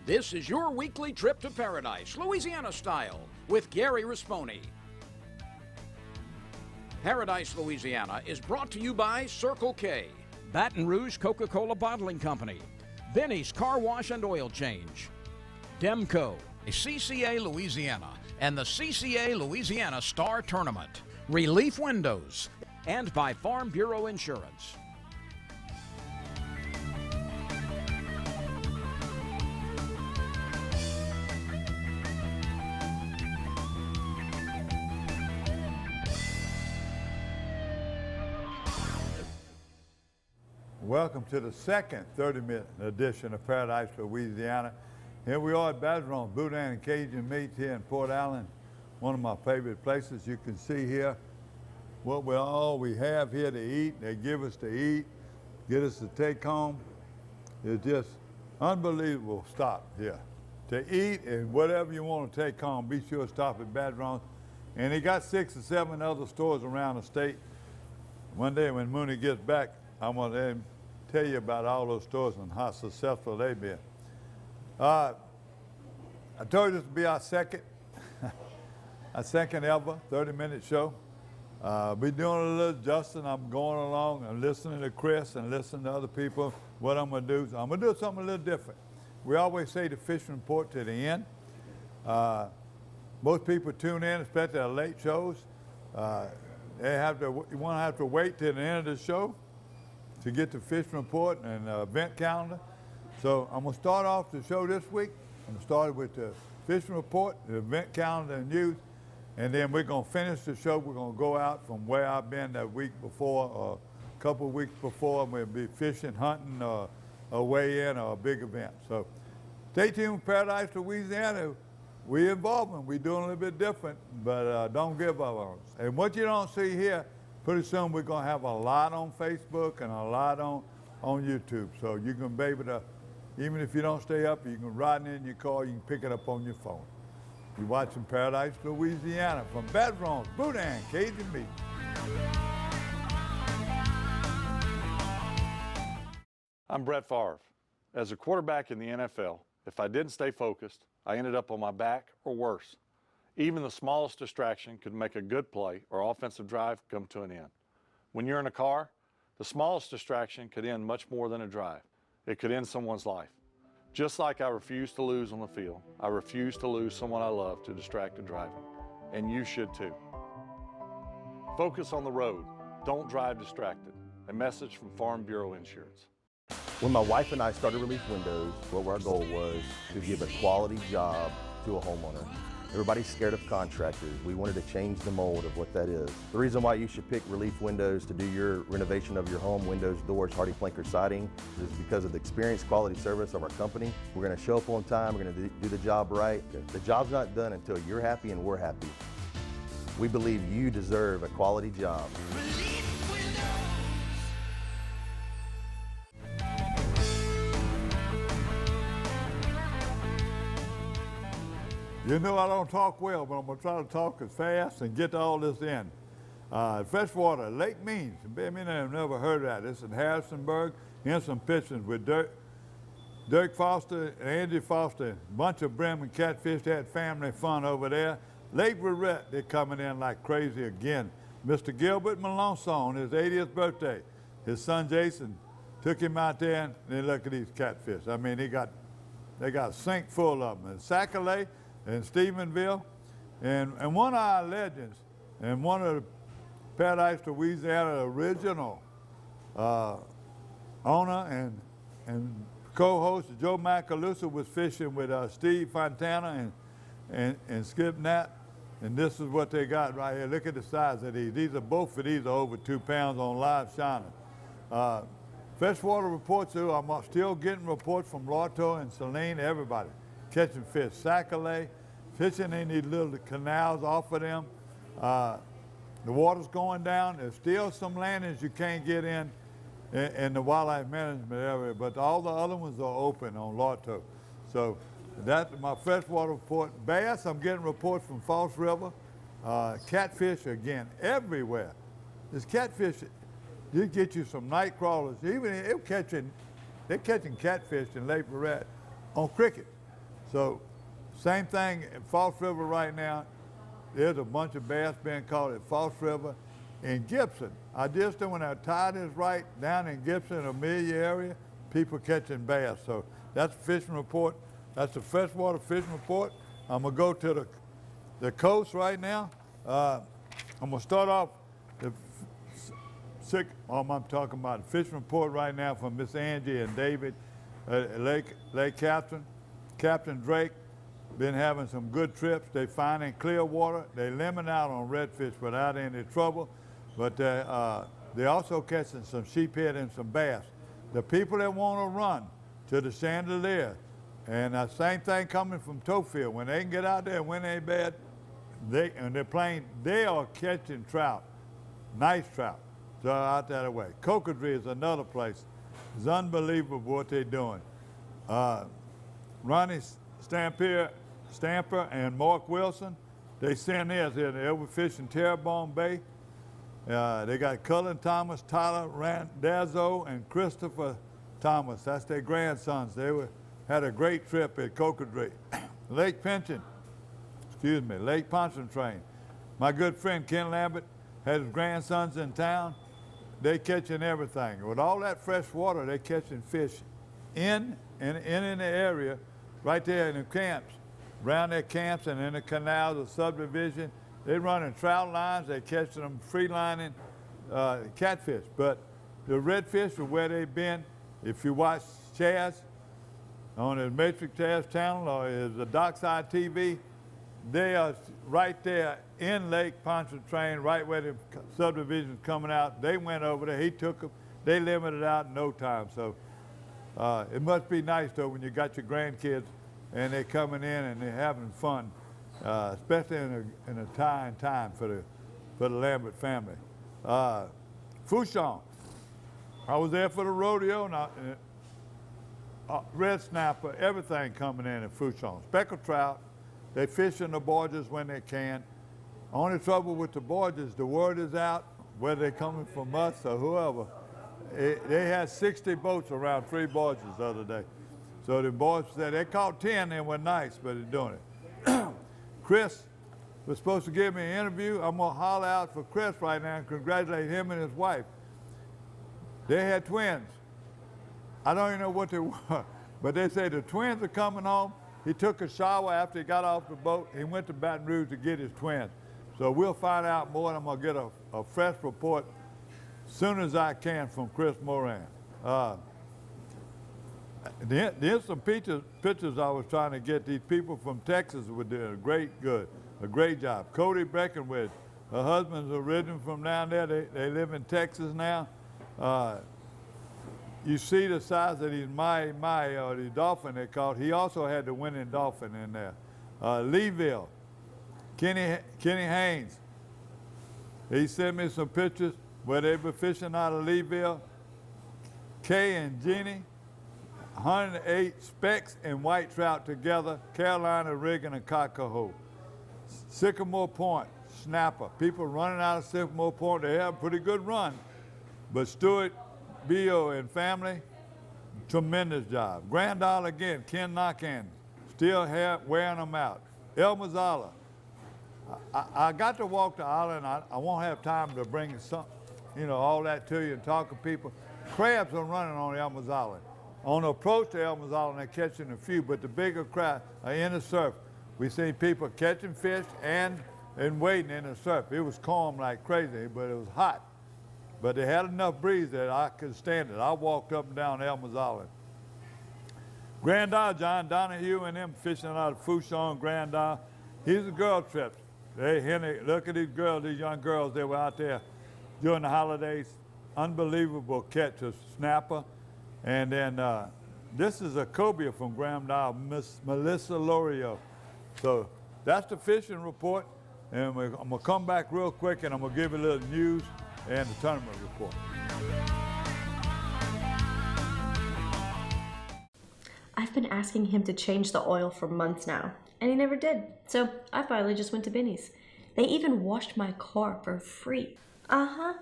This is your weekly trip to paradise, Louisiana style, with Gary Risponi. Paradise, Louisiana is brought to you by Circle K, Baton Rouge Coca-Cola Bottling Company, Benny's Car Wash and Oil Change, Demco, CCA Louisiana, and the CCA Louisiana Star Tournament, Relief Windows, and by Farm Bureau Insurance. Welcome to the second 30-minute edition of Paradise, Louisiana. Here we are at Baton Boudin and Cajun Meats here in Port Allen, one of my favorite places. You can see here what we have here to eat. They give us to eat, get us to take home. It's just unbelievable stop here. To eat and whatever you want to take home, be sure to stop at Baton. And they got 6 or 7 other stores around the state. One day when Mooney gets back, I want to tell you about all those stores and how successful they've been. I told you this would be our second ever 30-minute show. We're doing a little adjusting. I'm going along and listening to Chris and listening to other people, what I'm going to do. So I'm going to do something a little different. We always say the fishing report to the end. Most people tune in, especially the late shows. You want to have to wait till the end of the show to get the fishing report and event calendar. So I'm going to start off the show this week. I'm going to start with the fishing report, the event calendar and news, and then we're going to finish the show. We're going to go out from where I've been that week before, or a couple of weeks before. We'll be fishing, hunting, a weigh-in, or a big event. So stay tuned with Paradise, Louisiana. We're involved. We're doing a little bit different, but don't give up on us. And what you don't see here, pretty soon we're going to have a lot on Facebook and a lot on YouTube. So you can be able to, even if you don't stay up, you can ride in your car, you can pick it up on your phone. You're watching Paradise, Louisiana from Baton Boudin, Cajun Meats. I'm Brett Favre. As a quarterback in the NFL, if I didn't stay focused, I ended up on my back or worse. Even the smallest distraction could make a good play or offensive drive come to an end. When you're in a car, the smallest distraction could end much more than a drive. It could end someone's life. Just like I refuse to lose on the field, I refuse to lose someone I love to distracted driving. And you should too. Focus on the road. Don't drive distracted. A message from Farm Bureau Insurance. When my wife and I started Relief Windows, what our goal was to give a quality job to a homeowner. Everybody's scared of contractors. We wanted to change the mold of what that is. The reason why you should pick Relief Windows to do your renovation of your home, windows, doors, hardy plank, or siding, is because of the experience, quality service of our company. We're going to show up on time. We're going to do the job right. The job's not done until you're happy and we're happy. We believe you deserve a quality job. You know I don't talk well, but I'm going to try to talk as fast and get all this in. Freshwater, Lake Means. Many have never heard of that. This is in Harrisonburg. Here's some pictures with Dirk Foster and Angie Foster. A bunch of brim and catfish. They had family fun over there. Lake Verret, they're coming in like crazy again. Mr. Gilbert Malonson, his 80th birthday. His son Jason took him out there, and then look at these catfish. I mean, they got a sink full of them. And Sacalay in Stephenville, and one of our legends, and one of the Paradise, Louisiana original owner and co-host Joe Macalusa was fishing with Steve Fontana and Skip Knapp, and this is what they got right here. Look at the size of these. Both of these are over 2 pounds on live shining. Freshwater reports too. I'm still getting reports from Lotto and Celine, everybody catching fish. Sacalay, fishing in these little canals off of them. The water's going down. There's still some landings you can't get in the wildlife management area, but all the other ones are open on Lotto. So that's my freshwater report. Bass, I'm getting reports from False River. Catfish, again, everywhere. There's catfish. You get you some night crawlers. Even they're catching catfish in Lake Verret on cricket. So same thing at False River right now. There's a bunch of bass being caught at False River. In Gibson, I just when our tide is right, down in Gibson, Amelia area, people catching bass. So that's a fishing report. That's the freshwater fishing report. I'm gonna go to the coast right now. I'm gonna start off I'm talking about the fishing report right now from Miss Angie and David, Lake Captain. Captain Drake been having some good trips. They finding clear water. They limit out on redfish without any trouble, but they also catching some sheephead and some bass. The people that want to run to the chandelier, and same thing coming from Towfield. When they can get out there and win a bed, they are catching trout, nice trout. So out that way. Cocodrie is another place. It's unbelievable what they're doing. Ronnie Stamper and Mark Wilson, they send theirs here. They're overfishing Terrebonne Bay. They got Cullen Thomas, Tyler Randazzo, and Christopher Thomas. That's their grandsons. They had a great trip at Cocodrie. Lake Pontchartrain. My good friend Ken Lambert had his grandsons in town. They catching everything. With all that fresh water, they catching fish in the area, right there in the camps, around their camps and in the canals, the subdivision. They running trout lines, they catching them free lining catfish. But the redfish are where they've been. If you watch Chaz on the Matrix Chaz channel or the Dockside TV, they are right there in Lake Pontchartrain, right where the subdivision's coming out. They went over there, he took them, they limited out in no time. So it must be nice though when you got your grandkids and they're coming in and they're having fun, especially in a trying time for the Lambert family. Fouchon, I was there for the rodeo, and red snapper, everything coming in at Fouchon. Speckled trout, they fish in the barges when they can. Only trouble with the barges, the word is out, whether they're coming from us or whoever. They had 60 boats around 3 barges the other day. So the boys said they caught 10 and were nice, but they're doing it. Chris was supposed to give me an interview. I'm gonna holler out for Chris right now and congratulate him and his wife. They had twins. I don't even know what they were, but they say the twins are coming home. He took a shower after he got off the boat. He went to Baton Rouge to get his twins. So we'll find out more, and I'm gonna get a fresh report as soon as I can from Chris Moran. There's some pictures I was trying to get. These people from Texas were doing a great job. Cody Breckenridge, her husband's originally from down there. They live in Texas now. You see the size of these the dolphin they caught. He also had the winning dolphin in there. Leeville, Kenny Haynes. He sent me some pictures where they were fishing out of Leeville. Kay and Jeannie, 108 specks and white trout together, Carolina rigging a cockahoe. Sycamore Point, snapper. People running out of Sycamore Point, they have a pretty good run. But Stuart, Bio and family, tremendous job. Grand Isle again, Ken Knockan, still wearing them out. El Mazzala, I got to walk the island. I won't have time to bring all that to you and talk to people. Crabs are running on El Mazzala. On the approach to El Mazzala, they're catching a few, but the bigger crabs are in the surf. We seen people catching fish and waiting in the surf. It was calm like crazy, but it was hot. But they had enough breeze that I could stand it. I walked up and down El Mazzala. Grand Isle, John Donahue and them fishing out of Fouchon, Grand Isle. Here's a girl trip. Hey, Henry, look at these girls, these young girls that were out there during the holidays. Unbelievable catch, a snapper. And then this is a cobia from Grand Isle, Miss Melissa Lorio. So that's the fishing report. And I'm gonna come back real quick and I'm gonna give you a little news and the tournament report. I've been asking him to change the oil for months now, and he never did. So I finally just went to Binny's. They even washed my car for free. And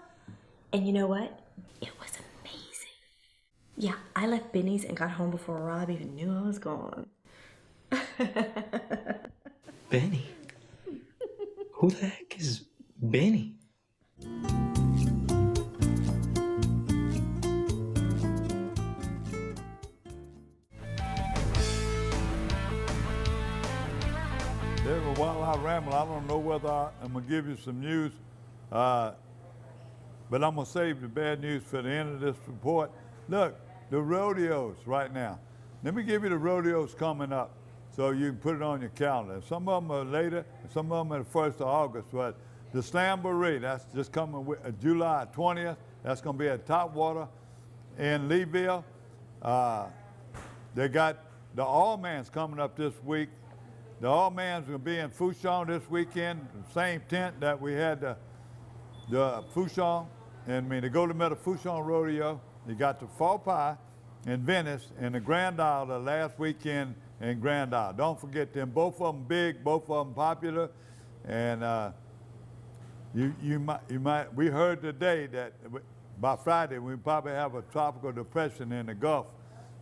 you know what? It was amazing. Yeah, I left Binny's and got home before Rob even knew I was gone. Benny? Who the heck is Benny? While I ramble, I don't know whether I'm going to give you some news, but I'm going to save the bad news for the end of this report. Look, the rodeos right now. Let me give you the rodeos coming up so you can put it on your calendar. Some of them are later, and some of them are the 1st of August, but the Slamboree, that's just coming with July 20th. That's going to be at Topwater in Leeville. They got the All-Mans coming up this week. The All-Mans will be in Fouchon this weekend, the same tent that we had the Fouchon, and the Golden Medal Fouchon Rodeo. You got the Fall Pie in Venice and the Grand Isle the last weekend in Grand Isle. Don't forget them, both of them big, both of them popular, and we heard today that by Friday we probably have a tropical depression in the Gulf.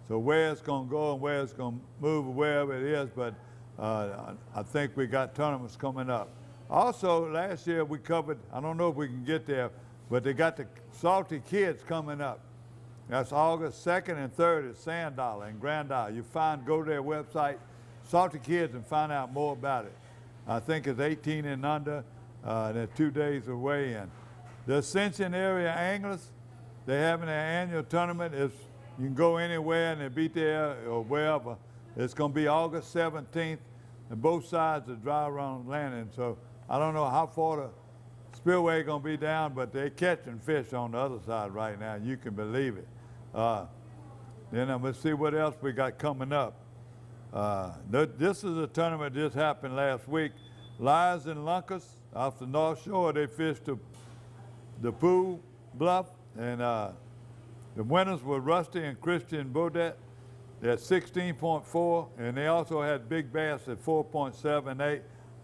So where it's going to go and where it's going to move, wherever it is, but I think we got tournaments coming up. Also, last year we covered, I don't know if we can get there, but they got the Salty Kids coming up. That's August 2nd and 3rd at Sand Dollar in Grand Isle. Go to their website, Salty Kids, and find out more about it. I think it's 18 and under. They're 2 days away. And the Ascension area anglers, they're having their annual tournament. You can go anywhere and they be there or wherever. It's going to be August 17th, and both sides are dry around landing. So I don't know how far the spillway is going to be down, but they're catching fish on the other side right now. You can believe it. Then let's see what else we got coming up. This is a tournament that just happened last week. Lions and Lunkers off the North Shore, they fished the pool bluff, and the winners were Rusty and Christian Baudet. They're at 16.4, and they also had Big Bass at 4.78.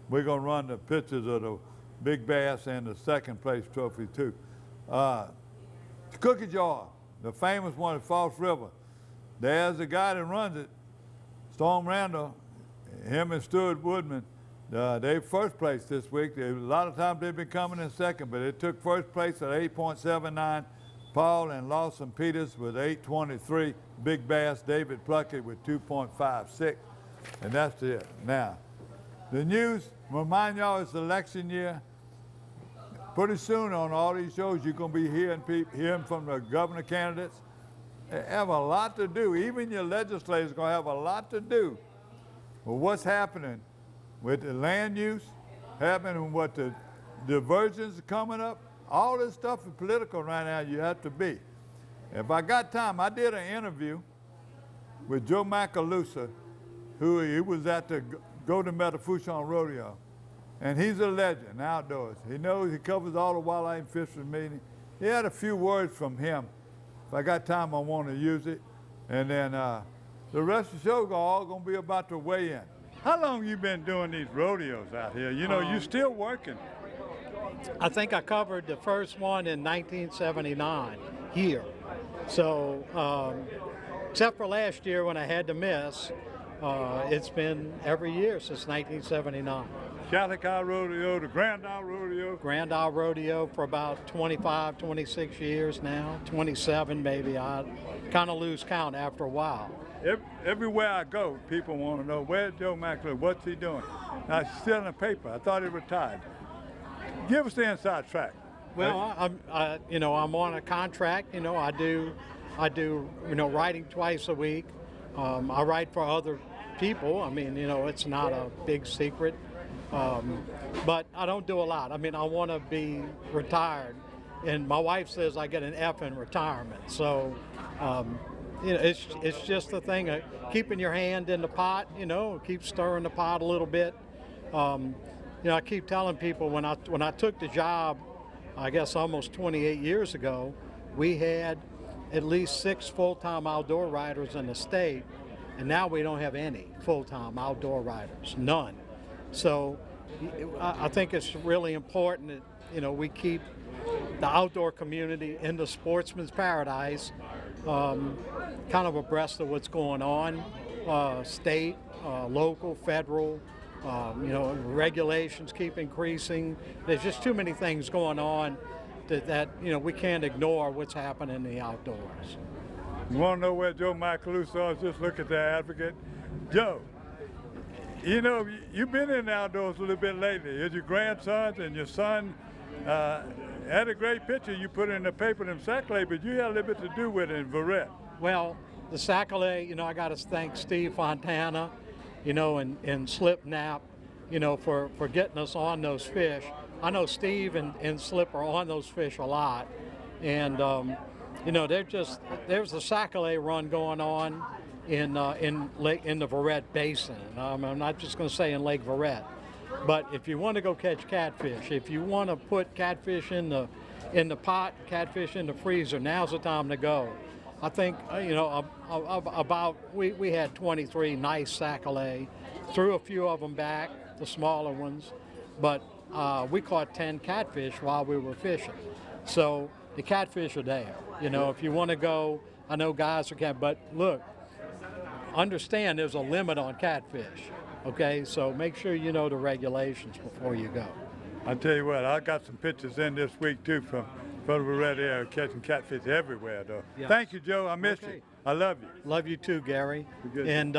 We're going to run the pictures of the Big Bass and the second place trophy too. The Cookie Jar, the famous one at False River. There's a guy that runs it, Storm Randall, him and Stuart Woodman. They first place this week. A lot of times they've been coming in second, but they took first place at 8.79. Paul and Lawson Peters with 8.23. Big Bass, David Pluckett with 2.56. And that's it. Now, the news, remind y'all it's election year. Pretty soon on all these shows, you're going to be hearing from the governor candidates. They have a lot to do. Even your legislators are going to have a lot to do with what's happening with the land use, happening what the diversions are coming up. All this stuff is political right now. You have to be. If I got time, I did an interview with Joe Macalusa, who he was at the Golden Medal Fouchon Rodeo. And he's a legend outdoors. He covers all the wildlife fisheries meetings. He had a few words from him. If I got time, I want to use it. And then the rest of the show all going to be about the weigh-in. How long you been doing these rodeos out here? You still working. I think I covered the first one in 1979 here. So, except for last year when I had to miss, it's been every year since 1979. Chalicot Rodeo, the Grand Isle Rodeo. Grand Isle Rodeo for about 25, 26 years now, 27 maybe. I kind of lose count after a while. Everywhere I go, people want to know, where's Joe McClure? What's he doing? Now, he's still in the paper. I thought he retired. Give us the inside track. Well, I'm on a contract. I do writing twice a week. I write for other people. It's not a big secret. But I don't do a lot. I want to be retired. And my wife says I get an F in retirement. So, it's just the thing of keeping your hand in the pot, keep stirring the pot a little bit. I keep telling people when I took the job, I guess almost 28 years ago, we had at least 6 full-time outdoor riders in the state, and now we don't have any full-time outdoor riders, none. So I think it's really important that, we keep the outdoor community in the sportsman's paradise kind of abreast of what's going on. state, local, federal. Regulations keep increasing. There's just too many things going on that we can't ignore what's happening in the outdoors. You want to know where Joe Michaeluso is? Just look at the advocate. Joe, you've been in the outdoors a little bit lately. Is your grandsons and your son had a great picture you put in the paper in Sackley, but you had a little bit to do with it in Verret. Well, the Sackley, I got to thank Steve Fontana, and Slip Knapp, for getting us on those fish. I know Steve and Slip are on those fish a lot. And, there's a Sackley run going on in the Verret Basin. I'm not just going to say in Lake Verret. But if you want to go catch catfish, if you want to put catfish in the pot, catfish in the freezer, now's the time to go. I think, we had 23 nice Sackley, threw a few of them back, the smaller ones, but we caught 10 catfish while we were fishing. So the catfish are there. If you want to go, I know guys are but look, understand there's a limit on catfish, okay? So make sure you know the regulations before you go. I tell you what, I got some pictures in this week too from the Red area catching catfish everywhere, though. Yeah. Thank you, Joe. I missed you. I love you. Love you too, Gary. Good. And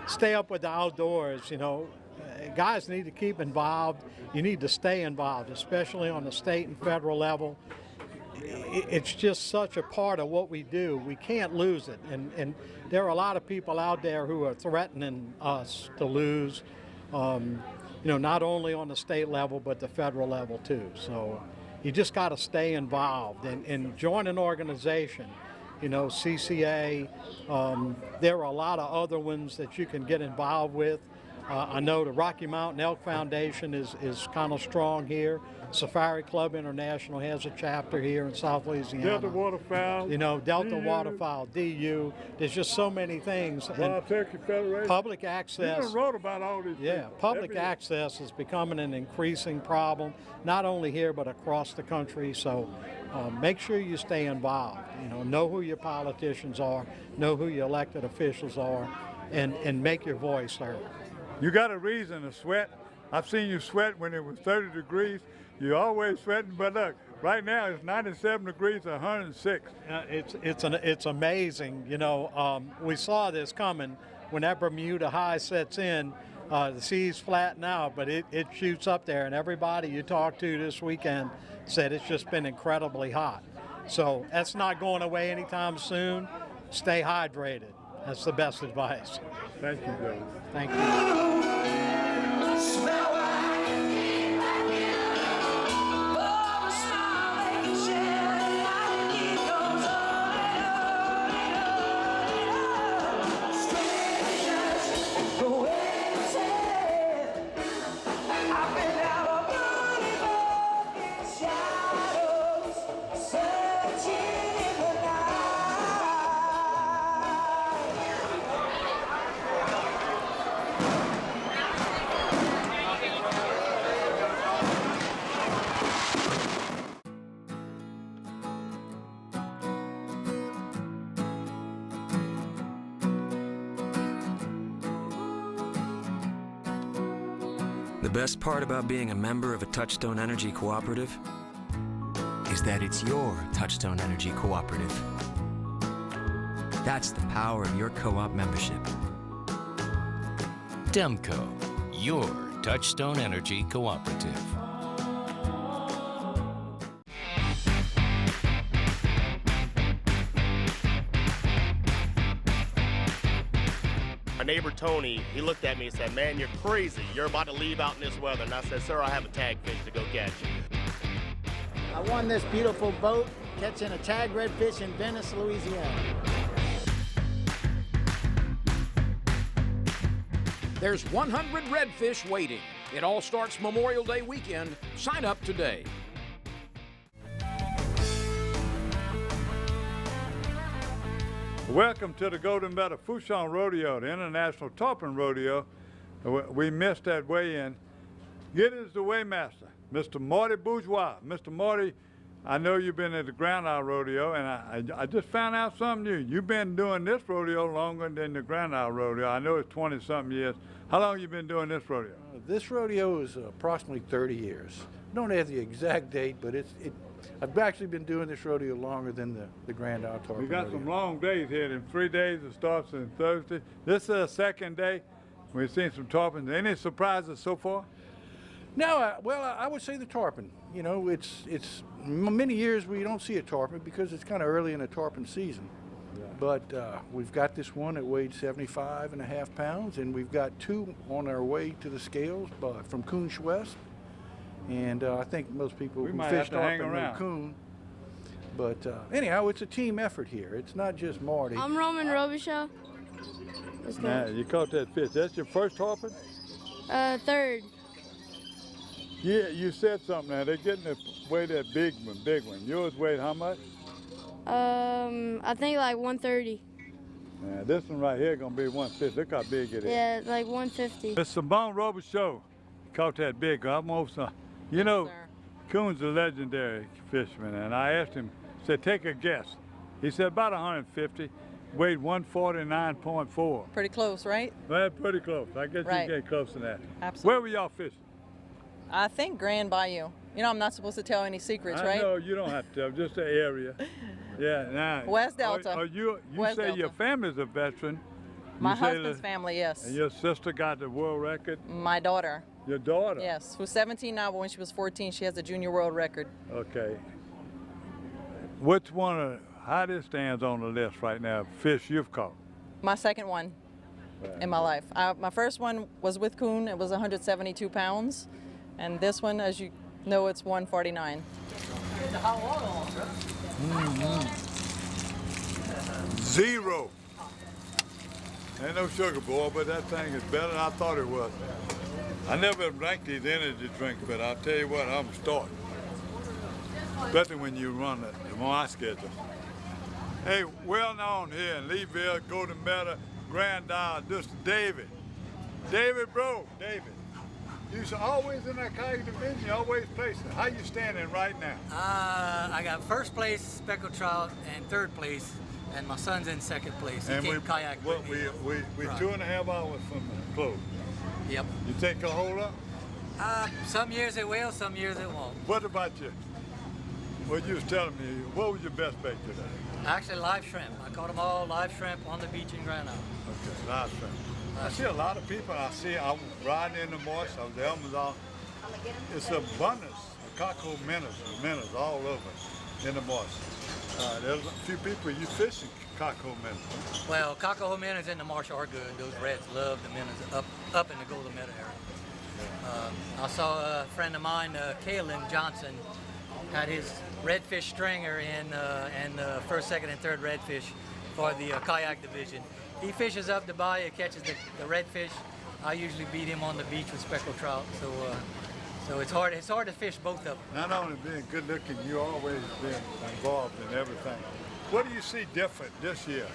stay up with the outdoors. Guys need to keep involved. You need to stay involved, especially on the state and federal level. It's just such a part of what we do. We can't lose it. And there are a lot of people out there who are threatening us to lose, not only on the state level, but the federal level too. So you just got to stay involved and join an organization, CCA. There are a lot of other ones that you can get involved with. I know the Rocky Mountain Elk Foundation is kind of strong here. Safari Club International has a chapter here in South Louisiana. Delta Waterfowl. Delta DU. Waterfowl, DU. There's just so many things. Wild Turkey Federation. Public access. You wrote about all these things. Public access is becoming an increasing problem, not only here but across the country. So make sure you stay involved. Know who your politicians are, know who your elected officials are, and make your voice heard. You got a reason to sweat. I've seen you sweat when it was 30 degrees. You're always sweating, but look, right now it's 97 degrees, 106. It's amazing. We saw this coming when that Bermuda high sets in. The seas flatten out, but it shoots up there, and everybody you talked to this weekend said it's just been incredibly hot. So that's not going away anytime soon. Stay hydrated. That's the best advice. Thank you, Joe. Thank you. The best part about being a member of a Touchstone Energy Cooperative is that it's your Touchstone Energy Cooperative. That's the power of your co-op membership. Demco, your Touchstone Energy Cooperative. My neighbor Tony, he looked at me and said, "Man, you're crazy. You're about to leave out in this weather." And I said, "Sir, I have a tag fish to go catch." I won this beautiful boat catching a tag redfish in Venice, Louisiana. There's 100 redfish waiting. It all starts Memorial Day weekend. Sign up today. Welcome to the Golden Medal Fouchon Rodeo, the International Tarpon Rodeo. We missed that weigh-in. Get us the weighmaster, Mr. Marty Bourgeois. Mr. Marty, I know you've been at the Grand Isle Rodeo, and I just found out something new. You've been doing this rodeo longer than the Grand Isle Rodeo. I know it's 20-something years. How long you been doing this rodeo? This rodeo is approximately 30 years. I don't have the exact date, but I've actually been doing this rodeo longer than the Grand Isle Tarpon We got Rodeo. some long days here. In 3 days, it starts on Thursday. This is the second day. We've seen some tarpons. Any surprises so far? No, I would say the tarpon. You know, it's many years we don't see a tarpon because it's kind of early in the tarpon season. Yeah. But we've got this one that weighed 75.5 pounds, and we've got 2 on our way to the scales from Coon West. And I think most people who fish tarpon know Coon. But anyhow, it's a team effort here. It's not just Marty. I'm Roman Robichaud. Now, you caught that fish. That's your first tarpon? Third. Yeah, you said something now. They're getting to weigh that big one. Yours weighed how much? I think like 130. Yeah, this one right here gonna be 150. Look how big it is. Yeah, like 150. It's Simone Robichaud. Caught that big. Almost. You know, Coon's a legendary fisherman, and I asked him. Said, take a guess. He said about 150. Weighed 149.4. Pretty close, right? Well, pretty close. I guess right. You get close to that. Absolutely. Where were y'all fishing? I think Grand Bayou. You know, I'm not supposed to tell any secrets, right? No, you don't have to tell. Just the area. Yeah, now. West Delta. You West say Delta. your family's a veteran. My husband's family, yes. And your sister got the world record? My daughter. Your daughter? Yes, who's 17 now, but when she was 14, she has the junior world record. Okay. Which one how this stands on the list right now, fish you've caught? My second one in my life. My first one was with Coon. It was 172 pounds. And this one, as you know, it's 149. Zero. Ain't no sugar, boy, but that thing is better than I thought it was. I never drank these energy drinks, but I'll tell you what, I'm starting. Especially when you run my schedule. Hey, well known here in Leeville, Golden Meadow, Grand Isle, this is David. David, bro, David. You're always in that kayak division, you always placing. How you standing right now? I got first place speckled trout and third place, and my son's in second place. He came kayak with me. We right. 2.5 hours from the close. Yep. You take a hold up? Some years it will, some years it won't. What about you? What you was telling me, what was your best bait today? Actually, live shrimp. I caught them all live shrimp on the beach in Grand Isle. Okay, live shrimp. I see a lot of people. I'm riding in the marsh. I was the Amazon. It's abundance of cockle minnows all over in the marsh. There's a few people you fishing cockle minnows. Well, cockle minnows in the marsh are good. Those reds love the minnows up in the Golden Meadow area. I saw a friend of mine, Kalen Johnson, had his redfish stringer in first, second, and third redfish for the kayak division. He fishes up the bayou, catches the redfish. I usually beat him on the beach with speckled trout. So it's hard to fish both of them. Not only being good looking, you always been involved in everything. What do you see different this year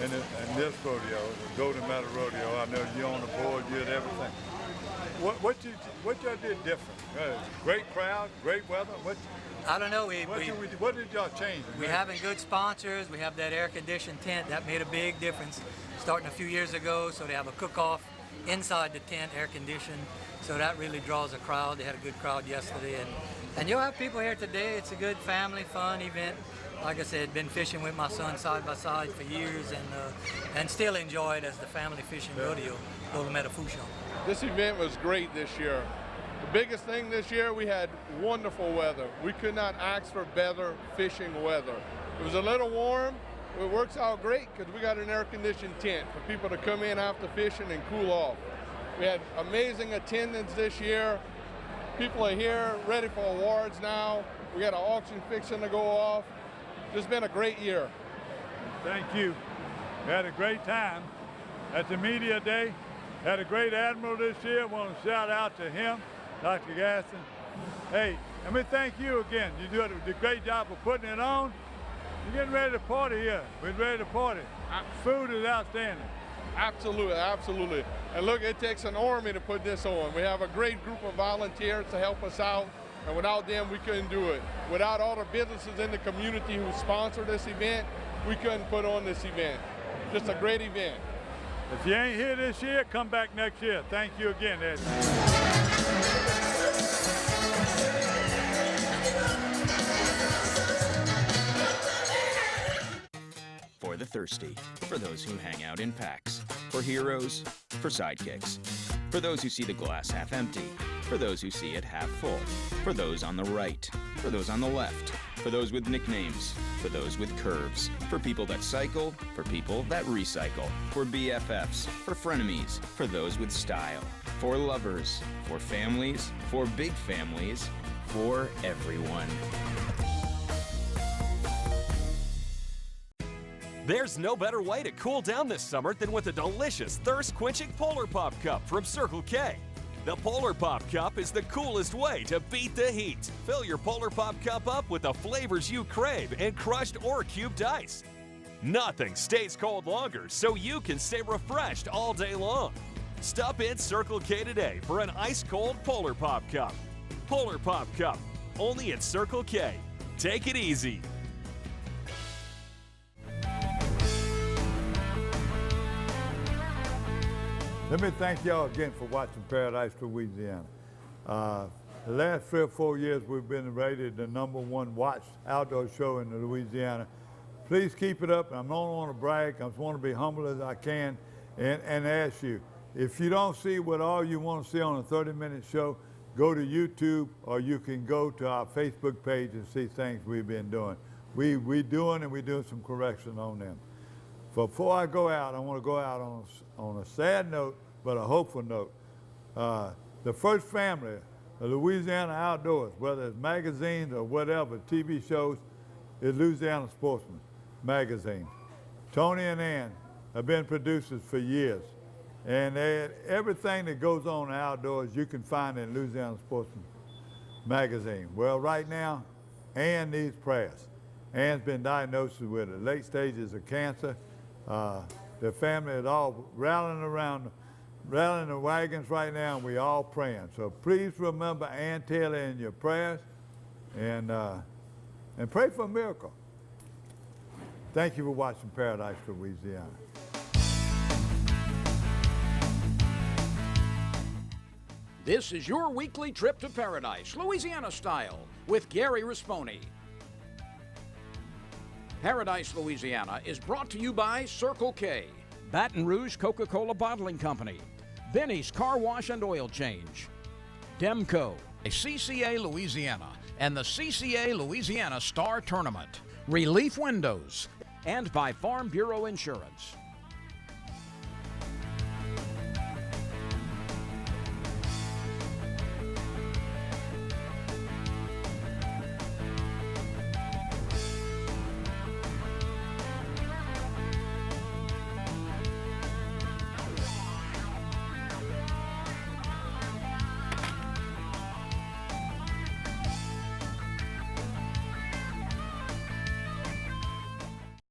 in this rodeo, the Golden Meadow Rodeo? I know you on the board, you did everything. What y'all did different? Great crowd, great weather. I don't know. What did y'all change? We're having good sponsors. We have that air-conditioned tent. That made a big difference starting a few years ago. So they have a cook-off inside the tent, air-conditioned. So that really draws a crowd. They had a good crowd yesterday. And you'll have people here today. It's a good family, fun event. Like I said, been fishing with my son side by side for years and still enjoy it as the family fishing rodeo, Golden Meadow Food Show. This event was great this year. The biggest thing this year, we had wonderful weather. We could not ask for better fishing weather. It was a little warm. It works out great because we got an air-conditioned tent for people to come in after fishing and cool off. We had amazing attendance this year. People are here ready for awards now. We got an auction fixing to go off. It's been a great year. Thank you. We had a great time at the media day. Had a great admiral this year. I want to shout out to him, Dr. Gaston. Hey, let me thank you again. You did a great job of putting it on. You're getting ready to party here. We're ready to party. Food is outstanding. Absolutely, absolutely. And look, it takes an army to put this on. We have a great group of volunteers to help us out, and without them, we couldn't do it. Without all the businesses in the community who sponsor this event, we couldn't put on this event. Just a great event. If you ain't here this year, come back next year. Thank you again, Ed. For the thirsty, for those who hang out in packs, for heroes, for sidekicks, for those who see the glass half empty, for those who see it half full, for those on the right, for those on the left, for those with nicknames, for those with curves, for people that cycle, for people that recycle, for BFFs, for frenemies, for those with style, for lovers, for families, for big families, for everyone. There's no better way to cool down this summer than with a delicious thirst-quenching Polar Pop Cup from Circle K. The Polar Pop Cup is the coolest way to beat the heat. Fill your Polar Pop Cup up with the flavors you crave in crushed or cubed ice. Nothing stays cold longer, so you can stay refreshed all day long. Stop in Circle K today for an ice-cold Polar Pop Cup. Polar Pop Cup, only at Circle K. Take it easy. Let me thank y'all again for watching Paradise, Louisiana. The last 3 or 4 years, we've been rated the #1 watched outdoor show in Louisiana. Please keep it up. I don't want to brag. I just want to be humble as I can and ask you, if you don't see what all you want to see on a 30-minute show, go to YouTube, or you can go to our Facebook page and see things we've been doing. We're doing some correction on them. Before I go out, I want to go out on a sad note, but a hopeful note. The first family of Louisiana Outdoors, whether it's magazines or whatever, TV shows, is Louisiana Sportsman magazine. Tony and Ann have been producers for years, and everything that goes on outdoors you can find in Louisiana Sportsman magazine. Well, right now, Ann needs prayers. Ann's been diagnosed with the late stages of cancer. The family is all rallying the wagons right now, and we all praying. So please remember Ann Taylor in your prayers, and pray for a miracle. Thank you for watching Paradise, Louisiana. This is your weekly trip to Paradise, Louisiana style, with Gary Risponi. Paradise, Louisiana is brought to you by Circle K, Baton Rouge Coca-Cola Bottling Company, Benny's Car Wash and Oil Change, Demco, a CCA Louisiana, and the CCA Louisiana Star Tournament, Relief Windows, and by Farm Bureau Insurance.